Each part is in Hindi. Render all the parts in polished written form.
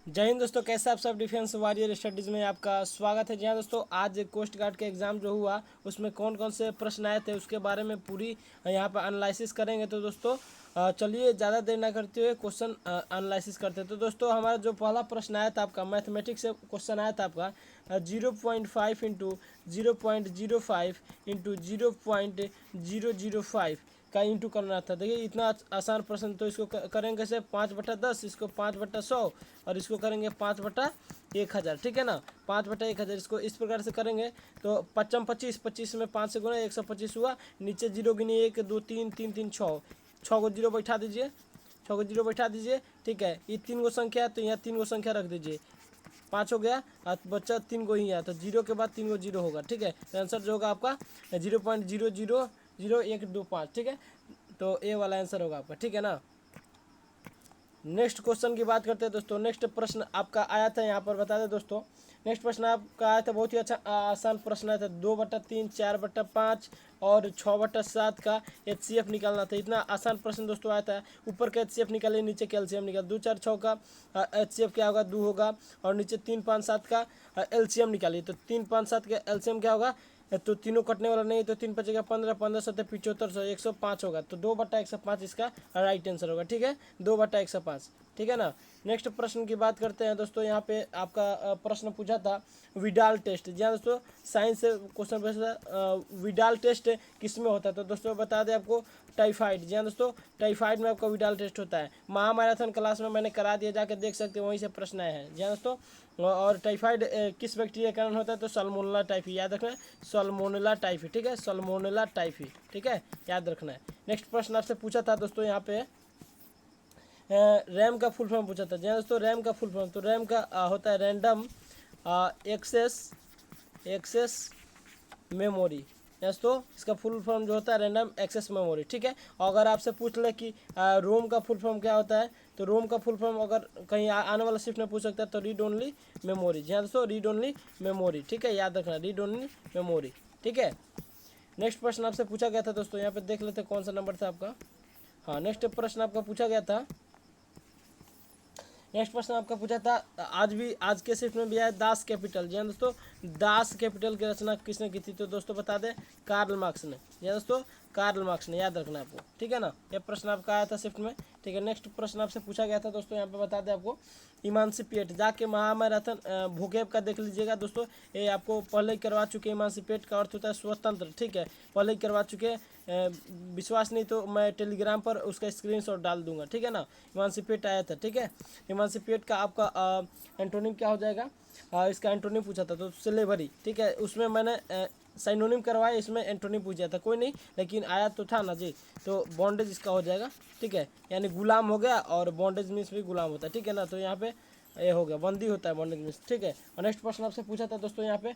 जय हिंद दोस्तों, कैसे आप सब। डिफेंस वॉरियर स्टडीज़ में आपका स्वागत है। जी हाँ दोस्तों, आज कोस्ट गार्ड के एग्ज़ाम जो हुआ उसमें कौन कौन से प्रश्न आए थे उसके बारे में पूरी यहाँ पर एनालिसिस करेंगे। तो दोस्तों चलिए ज़्यादा देर ना करते हुए क्वेश्चन एनालिसिस करते हैं। तो दोस्तों हमारा जो पहला प्रश्न आया था आपका मैथमेटिक्स से क्वेश्चन आया था आपका 0.5 इंटू 0.05 इंटू 0.005 का इंटू करना था। देखिए इतना आसान प्रश्न, तो इसको करेंगे कैसे, 5/10, इसको 5/100 और इसको करेंगे 5/1000। ठीक है ना, 5/1000 इसको इस प्रकार से करेंगे। तो 25 25 में 5 से गुना 125 हुआ। नीचे जीरो गिनिए, 1 2 3 3 3 6, 6 को जीरो बैठा दीजिए, 6 को जीरो बैठा दीजिए। ठीक है, ये 3 गो संख्या है तो यहाँ 3 गो संख्या रख दीजिए। 5 हो गया और बच्चा 3 को ही है तो जीरो के बाद 3 गो जीरो होगा। ठीक है, तो आंसर जो होगा आपका 0.0000125। ठीक है, तो ए वाला आंसर होगा आपका। ठीक है ना। नेक्स्ट क्वेश्चन की बात करते हैं दोस्तों। नेक्स्ट प्रश्न आपका आया था, यहाँ पर बता दें दोस्तों। नेक्स्ट प्रश्न आपका आया था, बहुत ही अच्छा आसान प्रश्न आया था। 2/3, 4/5 और 6/7 का HCF निकालना था। इतना आसान प्रश्न दोस्तों आया था। ऊपर का HCF निकालिए, नीचे का LCM निकाल। 2 4 6 का HCF क्या होगा, 2 होगा। और नीचे 3 5 7 का LCM निकालिए। तो 3 5 7 का LCM क्या होगा, तो तीनों कटने वाला नहीं, तो 3 5 15 15 7 75 105 होगा। तो 2/105 इसका राइट आंसर होगा। ठीक है, 2/105। ठीक है ना। नेक्स्ट प्रश्न की बात करते हैं दोस्तों। यहाँ पे आपका प्रश्न पूछा था विडाल टेस्ट। जी हाँ दोस्तों, साइंस से क्वेश्चन पूछा था विडाल टेस्ट किस में होता है। तो दोस्तों बता दें आपको, टाइफाइड। जी हाँ दोस्तों, टाइफाइड में आपका विडाल टेस्ट होता है। महामैराथन क्लास में मैंने करा दिया, जाकर देख सकते हैं, वहीं से प्रश्न आए हैं। जी हाँ दोस्तों, और टाइफाइड किस बैक्टीरिया के कारण होता है, तो सल्मोनेला टाइफी, याद रखना है, सल्मोनेला टाइफी। ठीक है, सल्मोनेला टाइफी। ठीक है, याद रखना है। नेक्स्ट प्रश्न आपसे पूछा था दोस्तों, यहाँ पे रैम का फुल फॉर्म पूछा था। जी हाँ दोस्तों, रैम का फुल फॉर्म, तो रैम का होता है random access access memory. Yes, तो इसका फुल फॉर्म जो होता है रैंडम एक्सेस मेमोरी। ठीक है, और अगर आपसे पूछ ले कि रोम का फुल फॉर्म क्या होता है, तो रोम का फुल फॉर्म अगर कहीं आने वाला शिफ्ट में पूछ सकता है तो रीड ओनली मेमोरी। जी हाँ दोस्तों, रीड ओनली मेमोरी। ठीक है, याद रखना, रीड ओनली मेमोरी। ठीक है। नेक्स्ट प्रश्न आपसे पूछा गया था दोस्तों, यहाँ पे देख लेते हैं कौन सा नंबर था आपका। हाँ, नेक्स्ट प्रश्न आपका पूछा गया था। नेक्स्ट प्रश्न आपका पूछा था, आज के शिफ्ट में भी आया दास कैपिटल। जी हाँ दोस्तों, दास कैपिटल की रचना किसने की थी, तो दोस्तों बता दें कार्ल मार्क्स ने। जी हाँ दोस्तों, कार्ल मार्क्स ने, याद रखना है आपको। ठीक है ना, यह प्रश्न आपका आया था शिफ्ट में। ठीक है, नेक्स्ट प्रश्न आपसे पूछा गया था दोस्तों, यहाँ पे बता दें आपको इमांसिपेट, जाके महामैराथन भूकेब का देख लीजिएगा दोस्तों। ये आपको पहले ही करवा चुके। इमांसिपेट का अर्थ होता है स्वतंत्र। ठीक है, पहले ही करवा चुके। विश्वास नहीं तो मैं टेलीग्राम पर उसका स्क्रीनशॉट डाल दूंगा। ठीक है ना, इमांसिपेट आया था। ठीक है, इमांसिपेट का आपका एंटोनिम क्या हो जाएगा, इसका एंटोनिम पूछा था तो स्लेवरी। ठीक है, उसमें मैंने साइनोनिम करवाया, इसमें एंटोनिम पूछा था, कोई नहीं, लेकिन आया तो था ना जी। तो बॉन्डेज इसका हो जाएगा। ठीक है, यानी गुलाम हो गया, और बॉन्डेज मीन्स भी गुलाम होता है। ठीक है ना, तो यहाँ पे ये हो गया, बंदी होता है बॉन्डेज मीन्स। ठीक है, और नेक्स्ट प्रश्न आपसे पूछा था दोस्तों, यहाँ पे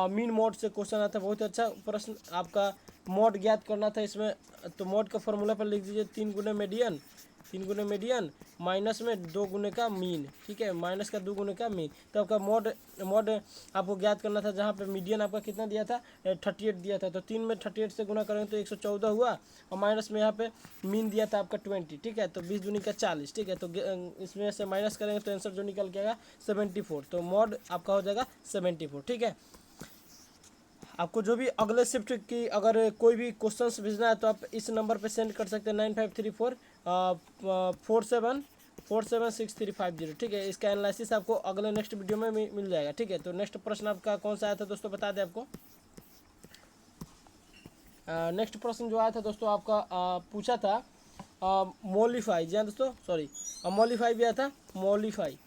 मीन मोड से क्वेश्चन आता है। बहुत ही अच्छा प्रश्न आपका, मोड ज्ञात करना था इसमें। तो मोड का फॉर्मूला पर लिख दीजिए 3 गुने मीडियन, 3 गुने मीडियन माइनस में 2 गुने का मीन। ठीक है, माइनस का 2 गुने का मीन। तो आपका मोड मोड आपको ज्ञात करना था, जहाँ पे मीडियन आपका कितना दिया था, 38 दिया था। तो 3 में 38 से गुना करेंगे तो 114 हुआ, और माइनस में यहाँ पे मीन दिया था आपका 20। ठीक है, तो 20 दूनी का 40। ठीक है, तो इसमें से माइनस करेंगे तो आंसर जो निकल के आएगा 74। तो मोड आपका हो जाएगा 74। ठीक है, आपको जो भी अगले शिफ्ट की अगर कोई भी क्वेश्चंस भेजना है तो आप इस नंबर पे सेंड कर सकते हैं, 953447476350। ठीक है, इसका एनालिसिस आपको अगले नेक्स्ट वीडियो में मिल जाएगा। ठीक है, तो नेक्स्ट प्रश्न आपका कौन सा आया था दोस्तों, बता दें आपको। नेक्स्ट प्रश्न जो आया था दोस्तों आपका पूछा था मोलिफाई। जी हाँ दोस्तों, सॉरी, मोलिफाई भी आया था। मोलिफाई,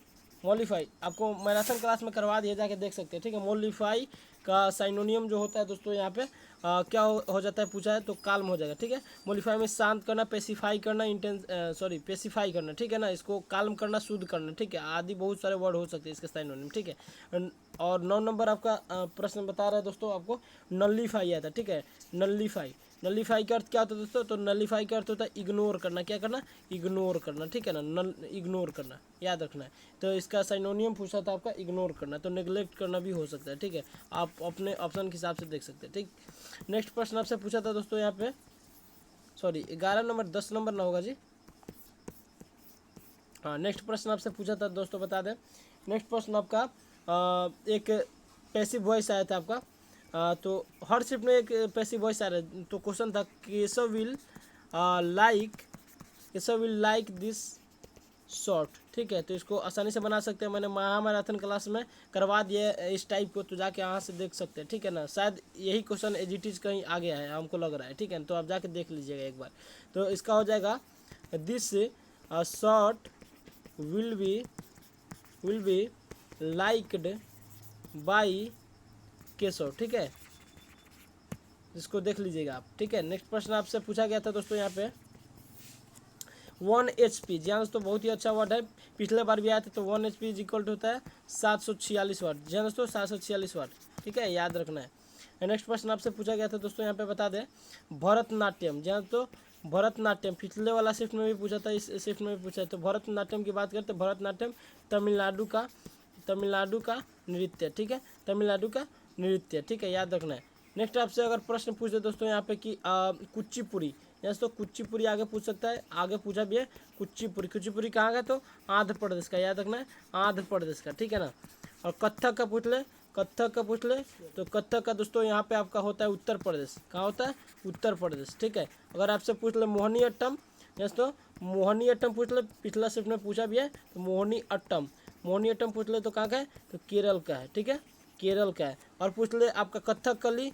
मोलिफाई आपको मैराथन क्लास में करवा दिया, जाके देख सकते हैं। ठीक है, मोलिफाई का साइनोनियम जो होता है दोस्तों, यहाँ पे क्या हो जाता है पूछा है तो काल्म हो जाएगा। ठीक है, मोलिफाई में शांत करना, पेसिफाई करना, पेसिफाई करना। ठीक है ना, इसको काल्म करना, शुद्ध करना। ठीक है, आदि बहुत सारे वर्ड हो सकते हैं इसके साइनोनिम। ठीक है, और 9 नंबर आपका प्रश्न बता रहा है दोस्तों आपको, नल्लीफाई आया था। ठीक है, नल्लीफाई, नल्लीफाई का अर्थ क्या होता है दोस्तों, तो नल्लीफाई का अर्थ होता है इग्नोर करना। क्या करना, इग्नोर करना। ठीक है ना, नल इग्नोर करना, याद रखना है। तो इसका साइनोनियम पूछा था आपका इग्नोर करना, तो नेग्लेक्ट करना भी हो सकता है। ठीक है, आप अपने ऑप्शन के हिसाब से देख सकते हैं। ठीक, नेक्स्ट प्रश्न आपसे पूछा था दोस्तों, यहाँ पे सॉरी 11 नंबर, 10 नंबर ना होगा जी, हाँ, नेक्स्ट प्रश्न आपसे पूछा था दोस्तों, बता दें। नेक्स्ट प्रश्न आपका एक पैसिव वॉइस आया था आपका। तो हर शिफ्ट में एक पैसिव वॉइस आ रहा है। तो क्वेश्चन था like Keshav will like this short. ठीक है, तो इसको आसानी से बना सकते हैं। मैंने महामैराथन क्लास में करवा दिया है इस टाइप को, तो जाके यहाँ से देख सकते हैं। ठीक है ना, शायद यही क्वेश्चन एजिटीज कहीं आ गया है, हमको लग रहा है। ठीक है, तो आप जाके देख लीजिएगा एक बार। तो इसका हो जाएगा this short will be liked by Keshav. ठीक है, इसको देख लीजिएगा आप। ठीक है, नेक्स्ट प्रश्न आपसे पूछा गया था दोस्तों यहाँ पे 1 HP। जी हाँ दोस्तों, बहुत ही अच्छा वर्ड है, पिछले बार भी आया था। तो 1 HP इज इक्वल टू होता है 746 वाट। जी हाँ दोस्तों, 746 वाट। ठीक है, याद रखना है। नेक्स्ट प्रश्न आपसे पूछा गया था दोस्तों, यहाँ पे बता दें भरतनाट्यम। जी हाँ दोस्तों, भरतनाट्यम पिछले वाला शिफ्ट में भी पूछा था, इस शिफ्ट में भी पूछा है। तो भरतनाट्यम की बात करते हैं। भरतनाट्यम तमिलनाडु का नृत्य। ठीक है, तमिलनाडु का नृत्य। ठीक है, याद रखना है। नेक्स्ट आपसे अगर प्रश्न पूछे दोस्तों यहाँ पे कि कुचिपुड़ी, दोस्तों कुचिपुड़ी आगे पूछ सकता है, आगे पूछा भी है कुचिपुड़ी कहाँ का, तो आंध्र प्रदेश का। याद रखना है, आंध्र प्रदेश का। ठीक है ना। और कथक का पूछ ले तो कथक का दोस्तों यहाँ पे आपका होता है उत्तर प्रदेश। कहाँ होता है, उत्तर प्रदेश। ठीक है, अगर आपसे पूछ ले मोहिनीअट्टम, दोस्तों मोहिनीअट्टम पूछ ले, पिछला शिफ्ट में पूछा भी है। तो मोहिनीअट्टम पूछ ले तो कहाँ का है, तो केरल का है। ठीक है, केरल का है। और पूछ ले आपका कथकली,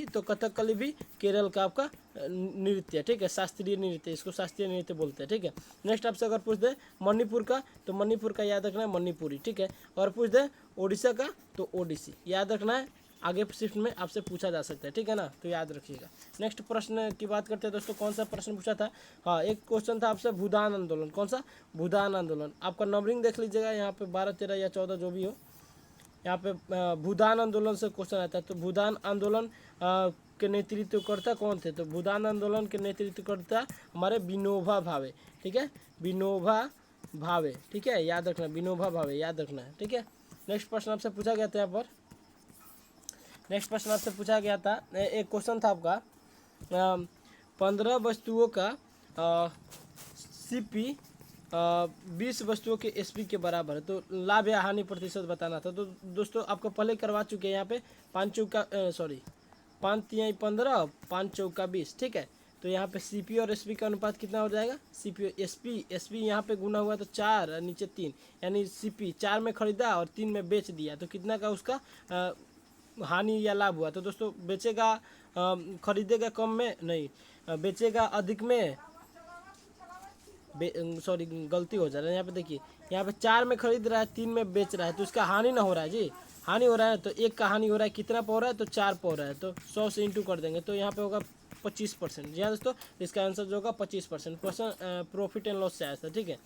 तो कथकली भी केरल का आपका नृत्य। ठीक है, शास्त्रीय नृत्य, इसको शास्त्रीय नृत्य बोलते हैं। ठीक है, नेक्स्ट आपसे अगर पूछ दे मणिपुर का, तो मणिपुर का याद रखना है मणिपुरी। ठीक है, और पूछ दे ओडिशा का, तो ओडिसी। याद रखना है, आगे शिफ्ट में आपसे पूछा जा सकता है। ठीक है ना, तो याद रखिएगा। नेक्स्ट प्रश्न की बात करते हैं दोस्तों, कौन सा प्रश्न पूछा था। हाँ, एक क्वेश्चन था आपसे भूदान आंदोलन। कौन सा, भूदान आंदोलन। आपका नंबरिंग देख लीजिएगा यहाँ पे 12, 13 या 14 जो भी हो। यहाँ पे भूदान आंदोलन से क्वेश्चन आता है। तो भूदान आंदोलन के नेतृत्वकर्ता कौन थे। तो भूदान आंदोलन के नेतृत्वकर्ता हमारे विनोबा भावे। ठीक है, विनोबा भावे। ठीक है, याद रखना, विनोबा भावे याद रखना है। ठीक है, नेक्स्ट प्रश्न आपसे पूछा गया था यहाँ पर। नेक्स्ट प्रश्न आपसे पूछा गया था, एक क्वेश्चन था आपका 15 वस्तुओं का CP 20 वस्तुओं के SP के बराबर है। तो लाभ या हानि प्रतिशत बताना था। तो दोस्तों आपको पहले करवा चुके हैं यहाँ पे 5 तिहाई 15, 5 चौका 20। ठीक है, तो यहाँ पे CP और SP का अनुपात कितना हो जाएगा, CP SP यहाँ पे गुना हुआ तो 4 और नीचे 3, यानी CP 4 में खरीदा और 3 में बेच दिया। तो कितना का उसका हानि या लाभ हुआ। तो दोस्तों बेचेगा, खरीदेगा कम में नहीं, बेचेगा अधिक में, सॉरी गलती हो जा रहा है। यहाँ पे देखिए, यहाँ पे 4 में खरीद रहा है, 3 में बेच रहा है, तो इसका हानि ना हो रहा है जी, हानि हो रहा है। तो एक का हानि हो रहा है, कितना पे हो रहा है, तो 4 पे हो रहा है। तो 100 से इंटू कर देंगे, तो यहाँ पे होगा 25%। जी हाँ दोस्तों, इसका आंसर जो होगा 25%। क्वेश्चन प्रॉफिट एंड लॉस से आया था। ठीक है,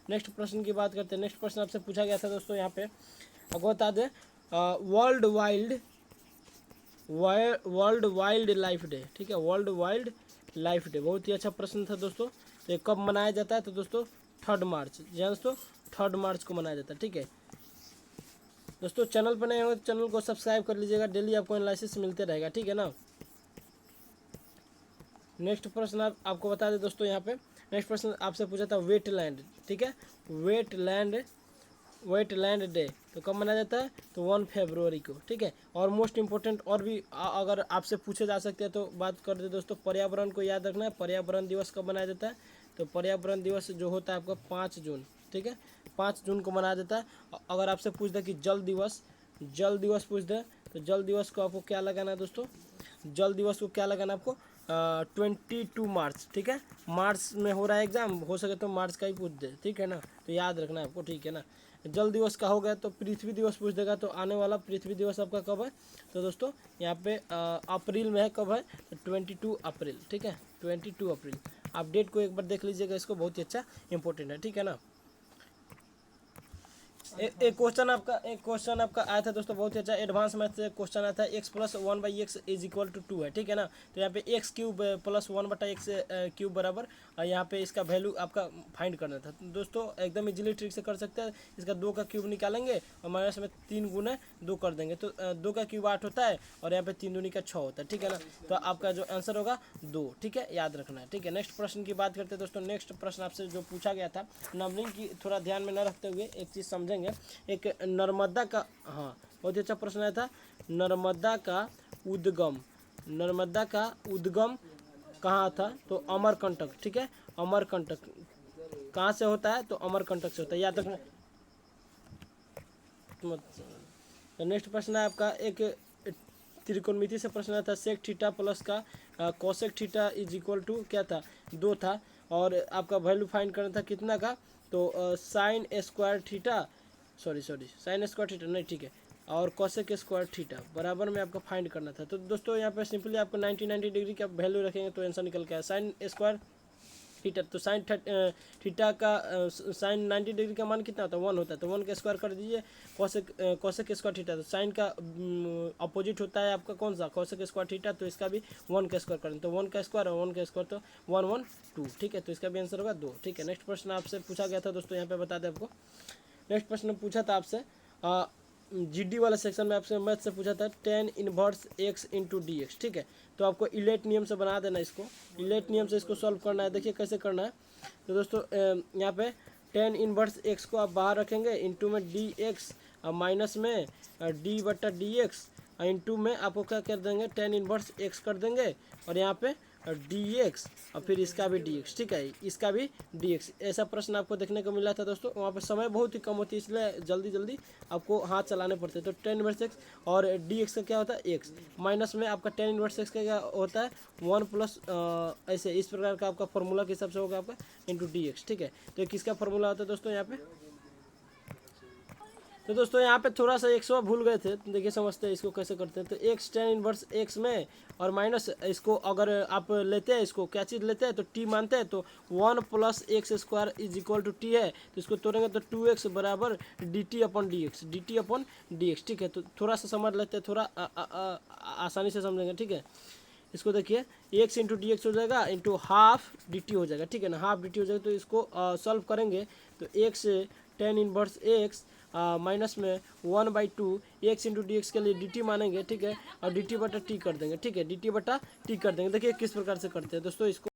नेक्स्ट प्रश्न की बात करते हैं। नेक्स्ट प्रश्न आपसे पूछा गया था दोस्तों, यहाँ पे आपको बता दें वर्ल्ड वाइल्ड लाइफ डे। ठीक है, वर्ल्ड वाइल्ड लाइफ डे बहुत ही अच्छा प्रश्न था दोस्तों। तो ये कब मनाया जाता है, तो दोस्तों 3 मार्च। जी हाँ दोस्तों, 3 मार्च को मनाया जाता है। ठीक है दोस्तों, चैनल पर नए हो तो चैनल को सब्सक्राइब कर लीजिएगा, डेली आपको एनालिसिस मिलते रहेगा। ठीक है ना। नेक्स्ट प्रश्न आपको बता दें दोस्तों, यहाँ पे नेक्स्ट प्रश्न आपसे पूछा था वेटलैंड। ठीक है, वेटलैंड डे तो कब मनाया जाता है, तो 1 फरवरी को। ठीक है, और मोस्ट इम्पोर्टेंट और भी अगर आपसे पूछे जा सकते हैं तो बात कर दे दोस्तों, पर्यावरण को याद रखना है। पर्यावरण दिवस कब मनाया जाता है, तो पर्यावरण दिवस जो होता है आपका 5 जून। ठीक है, 5 जून को मनाया जाता है। अगर आपसे पूछ दे कि जल दिवस पूछ दे, तो जल दिवस को आपको क्या लगाना है दोस्तों, जल दिवस को क्या लगाना है आपको 22 मार्च। ठीक है, मार्च में हो रहा है एग्जाम, हो सके तो मार्च का ही पूछ दे। ठीक है ना, तो याद रखना है आपको। ठीक है ना, जल दिवस का हो गया तो पृथ्वी दिवस पूछ देगा। तो आने वाला पृथ्वी दिवस आपका कब है, तो दोस्तों यहाँ पे अप्रैल में है। कब है, तो 22 अप्रैल। ठीक है, 22 अप्रैल। आप डेट को एक बार देख लीजिएगा, इसको बहुत ही अच्छा इंपॉर्टेंट है। ठीक है ना। एक क्वेश्चन आपका आया था दोस्तों, बहुत ही अच्छा एडवांस मैथ से क्वेश्चन आया था। X plus one by x is equal to two है, ठीक है ना। तो यहाँ पे एक्स क्यूब प्लस वन बटा एक्स क्यूब बराबर, यहाँ पे इसका वैल्यू आपका फाइंड करना था। तो दोस्तों एकदम इजीली ट्रिक से कर सकते हैं। इसका दो का क्यूब निकालेंगे और माइनस में तीन गुना दो कर देंगे, तो दो का क्यूब 8 होता है और यहाँ पे तीन दूनी का 6 होता है, ठीक है ना। तो आपका जो आंसर होगा 2, ठीक है, याद रखना है, ठीक है। नेक्स्ट प्रश्न की बात करते हैं दोस्तों। नेक्स्ट प्रश्न आपसे जो पूछा गया था, नंबरिंग की थोड़ा ध्यान में न रखते हुए एक चीज़ समझेंगे। एक नर्मदा का, हाँ बहुत ही अच्छा प्रश्न आया था। नर्मदा का उद्गम, नर्मदा का उद्गम कहाँ था? तो अमरकंटक, ठीक है, अमरकंटक कहाँ से होता है? तो अमरकंटक से होता है, याद रखना। नेक्स्ट प्रश्न है आपका, एक त्रिकोणमिति से प्रश्न आया था। सेक थीटा प्लस का cosec theta is equal to क्या था? 2 था, और आपका वैल्यू फाइंड करना था कितना का? तो sine square theta, sorry sine square theta नहीं, ठीक है, और कोसेक स्क्वायर थीटा बराबर में आपका फाइंड करना था। तो दोस्तों यहाँ पे सिंपली आपको 90 डिग्री का वैल्यू रखेंगे तो आंसर निकल के आया साइन स्क्वायर थीटा। तो साइन थीटा का साइन 90 डिग्री का मान कितना होता है? 1 होता है, तो 1 का स्क्वायर कर दीजिए। कोसेक स्क्वायर थीटा, तो साइन का अपोजिट होता है आपका कौन सा? कोसेक स्क्वायर थीटा, तो इसका भी 1 का स्क्वायर करें, तो 1 का स्क्वायर और 1 का स्क्वायर तो 1 1 2, ठीक है, तो इसका भी आंसर होगा 2, ठीक है। नेक्स्ट प्रश्न आपसे पूछा गया था दोस्तों, यहाँ पे बता दें आपको। नेक्स्ट प्रश्न पूछा था आपसे जीडी वाला सेक्शन में, आपसे मैथ से पूछा था tan inverse x into D x, ठीक है। तो आपको इलेट नियम से बना देना इसको, इलेट नियम से इसको सॉल्व करना है। देखिए कैसे करना है। तो दोस्तों यहाँ पे टेन इनवर्स एक्स को आप बाहर रखेंगे, इंटू में डी एक्स, माइनस में डी बटा डी एक्स, इंटू में आपको क्या कर देंगे? टेन इनवर्स एक्स कर देंगे, और यहाँ पे डी एक्स, और फिर इसका भी डी एक्स, ठीक है, इसका भी डी एक्स। ऐसा प्रश्न आपको देखने को मिला था दोस्तों। वहाँ पर समय बहुत ही कम होती है, इसलिए जल्दी जल्दी आपको हाथ चलाने पड़ते हैं। तो टेन इनवर्स एक्स और डी एक्स का क्या होता है? एक्स, माइनस में आपका टेन इनवर्स एक्स का क्या होता है? 1 प्लस ऐसे इस प्रकार का आपका फॉर्मूला के हिसाब से होगा आपका इंटू डी एक्स, ठीक है। तो ये किसका फॉर्मूला होता है दोस्तों यहाँ पे? तो दोस्तों यहाँ पे थोड़ा सा 100 भूल गए थे, तो देखिए समझते हैं इसको कैसे करते हैं। तो एक्स टेन इनवर्स एक्स में, और माइनस इसको अगर आप लेते हैं, इसको क्या चीज़ लेते हैं? तो टी मानते हैं, तो 1 plus x square is equal to t है, तो इसको तोड़ेंगे तो 2x बराबर d t upon d x, d t upon d x, ठीक है। तो थोड़ा सा समझ लेते हैं, थोड़ा आसानी से समझेंगे, ठीक है। इसको देखिए, एक्स इंटू डी एक्स हो जाएगा, इंटू हाफ डी टी हो जाएगा, ठीक है ना, हाफ डी टी हो जाएगा। तो इसको सॉल्व करेंगे तो x tan inverse x minus में 1/2 एक्स इंटू डी एक्स के लिए डी टी मानेंगे, ठीक है, और डी टी बटा टी कर देंगे, ठीक है, डी टी बटा टी कर देंगे। देखिए किस प्रकार से करते हैं दोस्तों इसको,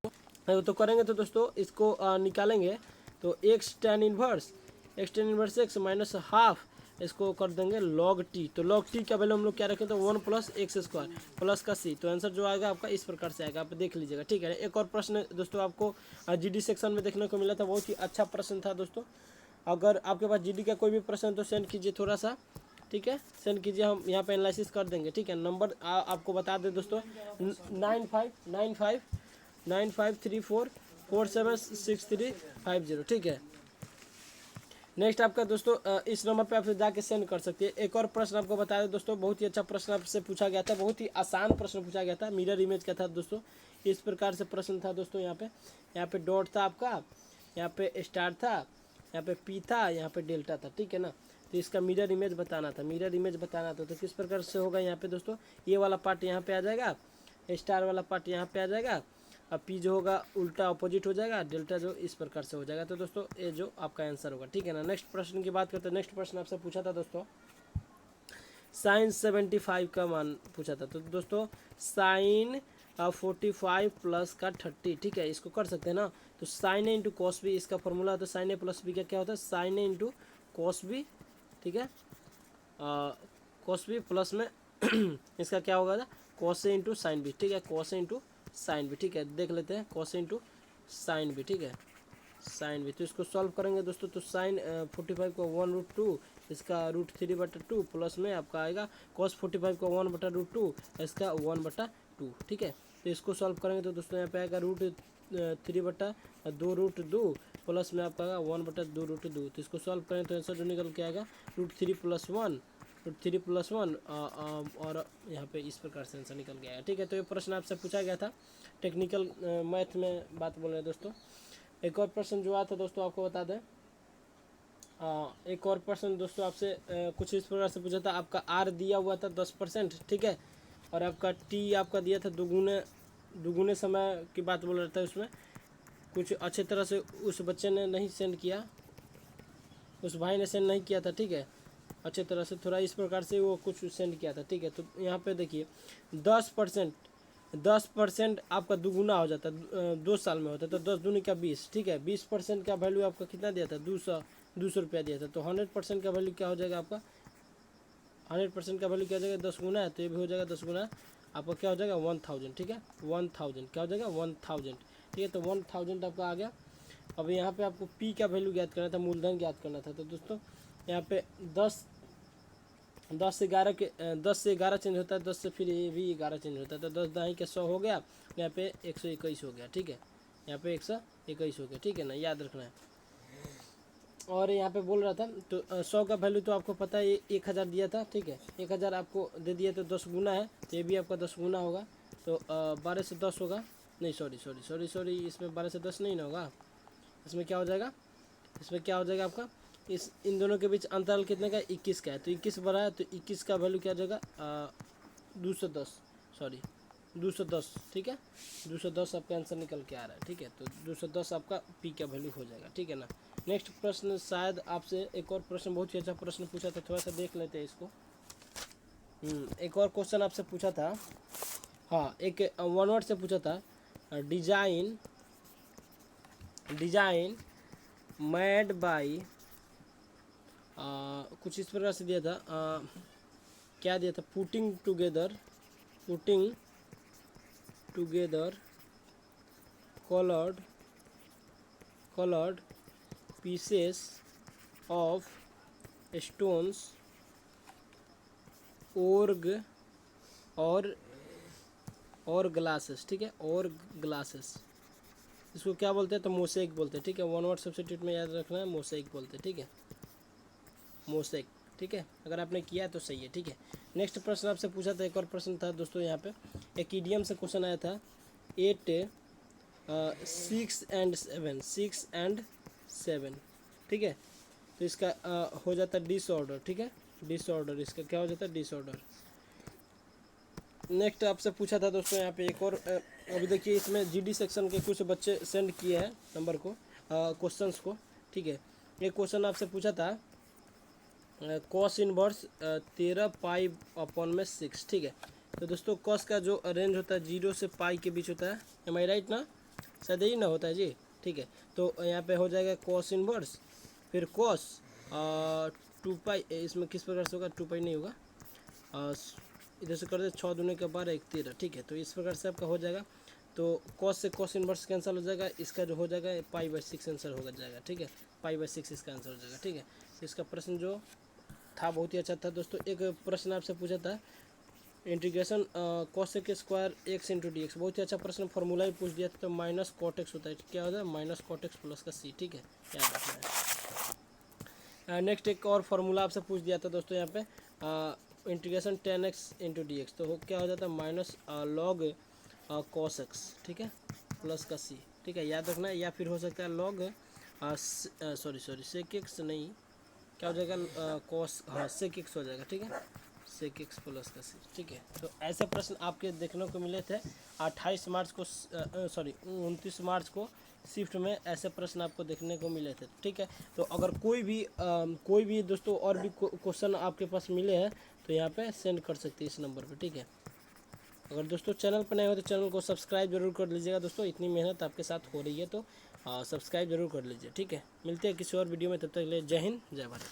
तो करेंगे तो दोस्तों इसको निकालेंगे, तो x tan inverse x minus half, इसको कर देंगे लॉग टी। तो लॉग टी का वैल्यू हम लोग क्या रखें? तो 1 प्लस एक्स स्क्वायर प्लस का सी। तो आंसर जो आएगा आपका इस प्रकार से आएगा, आप देख लीजिएगा, ठीक है। एक और प्रश्न दोस्तों आपको जीडी सेक्शन में देखने को मिला था, बहुत ही अच्छा प्रश्न था दोस्तों। अगर आपके पास जीडी का कोई भी प्रश्न तो सेंड कीजिए थोड़ा सा, ठीक है, सेंड कीजिए, हम यहाँ पे एनालिसिस कर देंगे, ठीक है। नंबर आपको बता दें दोस्तों, 959534476350, ठीक है। नेक्स्ट आपका दोस्तों इस नंबर पे आप जाके सेंड कर सकते हैं। एक और प्रश्न आपको बता दें दोस्तों, बहुत ही अच्छा प्रश्न आपसे पूछा गया था, बहुत ही आसान प्रश्न पूछा गया था, मिरर इमेज का था दोस्तों। इस प्रकार से प्रश्न था दोस्तों, यहाँ पे डॉट था आपका, यहाँ पे स्टार था, यहाँ पे पी था, यहाँ पे डेल्टा था, ठीक है ना। तो इसका मिरर इमेज बताना था, मिरर इमेज बताना था। तो किस प्रकार से होगा यहाँ पे दोस्तों? ये वाला पार्ट यहाँ पे आ जाएगा, स्टार वाला पार्ट यहाँ पे आ जाएगा, अब पी जो होगा उल्टा अपोजिट हो जाएगा, डेल्टा जो इस प्रकार से हो जाएगा। तो दोस्तों ये जो आपका आंसर होगा, ठीक है ना। नेक्स्ट प्रश्न की बात करते हैं। नेक्स्ट प्रश्न आपसे पूछा था दोस्तों, साइन 75 का मान पूछा था। तो दोस्तों साइन 45 प्लस का 30, ठीक है, इसको कर सकते हैं ना। तो साइन ए इंटू कॉस बी इसका फॉर्मूला होता है, साइन ए प्लस बी का क्या होता है? साइन ए इंटू कॉस बी, ठीक है, कॉस बी प्लस में इसका क्या होगा? Cos A into sine B, ठीक है, कॉस ए इंटू साइन भी, ठीक है, देख लेते हैं कॉस इंटू साइन भी, ठीक है, साइन भी। तो इसको सॉल्व करेंगे दोस्तों, तो साइन 45 को 1√2, इसका √3/2 प्लस में आपका आएगा कॉस 45 को 1/√2, इसका 1/2, ठीक है। तो इसको सॉल्व करेंगे तो दोस्तों यहाँ पे आएगा √3/2√2 प्लस में आपका आएगा 1/2√2। तो इसको सॉल्व करें तो आंसर जो निकल के आएगा √3 + 1 और यहाँ पे इस प्रकार से आंसर निकल गया है, ठीक है। तो ये प्रश्न आपसे पूछा गया था, टेक्निकल मैथ में बात बोल रहे हैं दोस्तों। एक और प्रश्न जो आया था दोस्तों आपको बता दें, एक और प्रश्न दोस्तों आपसे कुछ इस प्रकार से पूछा था। आपका आर दिया हुआ था 10%, ठीक है, और आपका टी आपका दिया था दुगुने समय की बात बोल रहा था। उसमें कुछ अच्छे तरह से उस बच्चे ने नहीं सेंड किया, उस भाई ने सेंड नहीं किया था, ठीक है, अच्छे तरह से थोड़ा इस प्रकार से वो कुछ सेंड किया था, ठीक है। तो यहाँ पे देखिए 10% आपका दुगुना हो जाता है, 2 साल में होता है, तो 10 दूनी का 20, ठीक है। 20% का वैल्यू आपका कितना दिया था, 200 रुपया दिया था। तो 100% का वैल्यू क्या हो जाएगा आपका, 100% का वैल्यू क्या हो जाएगा, 10 गुना है, तो ये भी हो जाएगा 10 गुना, आपका क्या हो जाएगा 1000, ठीक है। 1000 क्या हो जाएगा 1000, ठीक है। तो 1000 आपका आ गया। अब यहाँ पे आपको पी का वैल्यू ज्ञात करना था, मूलधन ज्ञात करना था। तो दोस्तों यहाँ पे 10 से 11 चेंज होता है, 10 से फिर ये भी 11 चेंज होता है, तो 10 दाई के 100 हो गया, यहाँ पे 121 हो गया, ठीक है। यहाँ पे 121 हो गया, ठीक है ना, याद रखना है। और यहाँ पे बोल रहा था तो 100 का वैल्यू तो आपको पता है, 1000 दिया था, ठीक है। 1000 आपको दे दिया तो 10 गुना है, तो ये भी आपका 10 गुना होगा। तो 12 से 10 होगा, नहीं सॉरी, इसमें 12 से 10 नहीं ना होगा, इसमें क्या हो जाएगा, इसमें क्या हो जाएगा आपका, इन दोनों के बीच अंतराल कितने का, 21 का है। तो 21 बड़ा है, तो 21 का वैल्यू क्या हो जाएगा 210, ठीक है। 210 आपका आंसर निकल के आ रहा है, ठीक है। तो 210 आपका पी का वैल्यू हो जाएगा, ठीक है ना। नेक्स्ट प्रश्न, शायद आपसे एक और प्रश्न, बहुत ही अच्छा प्रश्न पूछा था, थोड़ा सा देख लेते हैं इसको। एक और क्वेश्चन आपसे पूछा था, हाँ, एक 1 वर्ड से पूछा था, डिजाइन मेड बाई, कुछ इस प्रकार से दिया था, क्या दिया था, putting together colored pieces of stones और ग्लासेस, ठीक है, और ग्लासेस, इसको क्या बोलते हैं, तो मोसेक बोलते हैं, ठीक है। 1 वर्ड सब्स्टिट्यूट में याद रखना है, मोसेक बोलते हैं, ठीक है, मोसेक, ठीक है। अगर आपने किया है तो सही है, ठीक है। नेक्स्ट प्रश्न आपसे पूछा था, एक और प्रश्न था दोस्तों, यहाँ पे एक ईडियम से क्वेश्चन आया था, 8 6 and 7, ठीक है। तो इसका हो जाता है डिसऑर्डर, ठीक है, डिसऑर्डर, इसका क्या हो जाता है, डिसऑर्डर। नेक्स्ट आपसे पूछा था दोस्तों यहाँ पे एक और, अभी देखिए इसमें जीडी सेक्शन के कुछ बच्चे सेंड किए हैं नंबर को, क्वेश्चंस को, ठीक है। एक क्वेश्चन आपसे पूछा था, कॉस इनवर्स 13 पाई अपॉन में 6, ठीक है। तो दोस्तों कॉस का जो रेंज होता है 0 से पाई के बीच होता है, एम आई राइट ना, शायद यही ना होता है जी, ठीक है। तो यहाँ पे हो जाएगा कॉस इनवर्स, फिर कॉस 2 पाई, इसमें किस प्रकार से होगा, 2 पाई नहीं होगा, इधर से कर दे 6 दूने के 12 1 13, ठीक है। तो इस प्रकार से आपका हो जाएगा। तो कॉस से कॉस इनवर्स कैंसिल हो जाएगा, इसका जो हो जाएगा पाई/6 आंसर हो जाएगा, ठीक है, पाई/6 इसका आंसर हो जाएगा, ठीक है। तो इसका प्रश्न जो था बहुत ही अच्छा था दोस्तों। एक प्रश्न आपसे पूछा था, integration cosec square x into D x, बहुत ही अच्छा प्रश्न, फॉर्मूला ही पूछ दिया था। तो माइनस कॉट एक्स होता है, क्या होता है, माइनस कॉट एक्स प्लस का c, ठीक है, याद रखना है। नेक्स्ट एक और फार्मूला आपसे पूछ दिया था दोस्तों, यहाँ पे integration tan x into D x, तो क्या हो जाता है, माइनस लॉग cos x, ठीक है, प्लस का c, ठीक है, याद रखना है। या फिर हो सकता है लॉग sec x, नहीं, क्या हो जाएगा, cos, हाँ, sec x हो जाएगा, ठीक है, sec x प्लस का c, ठीक है। तो ऐसे प्रश्न आपके देखने को मिले थे 28 मार्च को, 29 मार्च को शिफ्ट में ऐसे प्रश्न आपको देखने को मिले थे, ठीक है। तो अगर कोई भी दोस्तों और भी क्वेश्चन आपके पास मिले हैं तो यहाँ पे सेंड कर सकते हैं इस नंबर पे, ठीक है। अगर दोस्तों चैनल पर नए हो तो चैनल को सब्सक्राइब जरूर कर लीजिएगा दोस्तों, इतनी मेहनत आपके साथ हो रही है तो सब्सक्राइब जरूर कर लीजिए, ठीक है। मिलते हैं किसी और वीडियो में, तब तक के लिए जय हिंद, जय भारत।